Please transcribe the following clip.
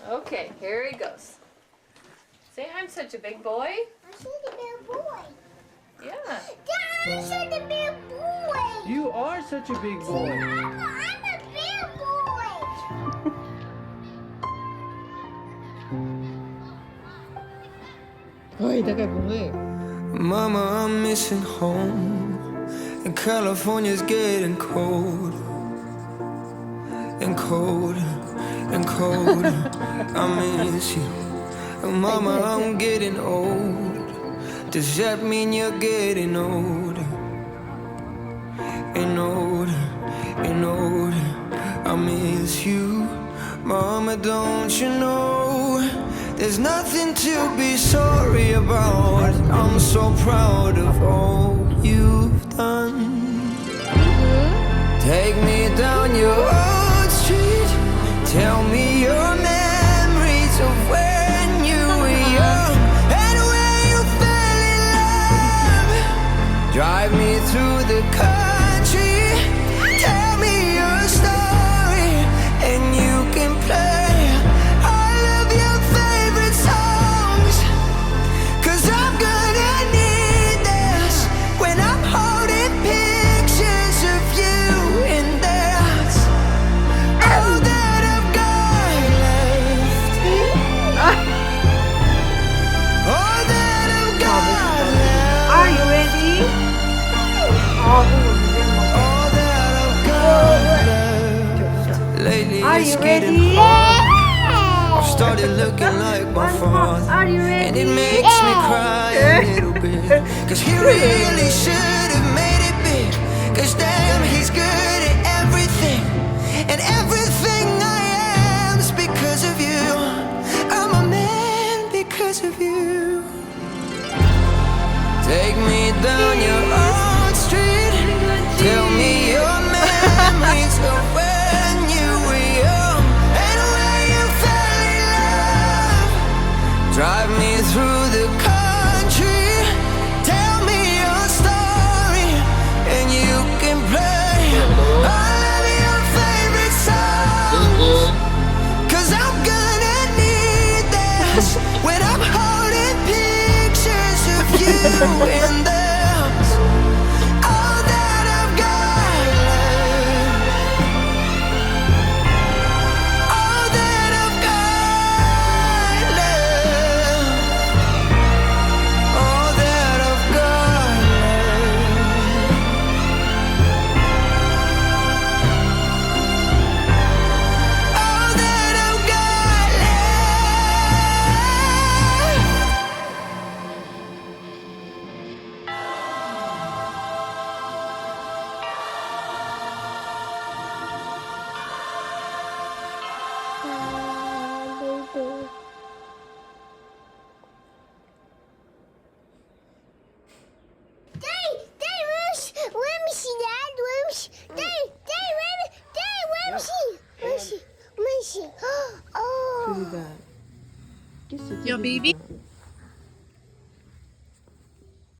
Okay, here he goes. Say, I'm such a big boy. I'm such a big boy. Yeah. Dad, I'm such a big boy. You are such a big boy. Mama, I'm a big boy. Ôi, ta cái bụng ấy. Mama, I'm missing home, and California's getting cold, and colder, and colder. I miss you, and Mama, I'm getting old. Does that mean you're getting older, and older, and older? I miss you, Mama, don't you know? There's nothing to be sorry about. I'm so proud of all you've done. Take me down your old street. Tell me your memories of when you were young and when you fell in love. Drive me through the country. Tell me your story, and you can play Are you ready? I've started looking like my father, Are you ready? and it makes me cry a little bit. Cause he really should have made it big. Cause damn, he's good at everything, and everything I am is because of you. I'm a man because of you. Take me down your old street. Tell me your memories of when you were young and when you fell in love. Drive me through the country. Tell me your story, and you can play all of your favorite songs. Cause I'm gonna need this when I'm holding pictures of you in the Your baby?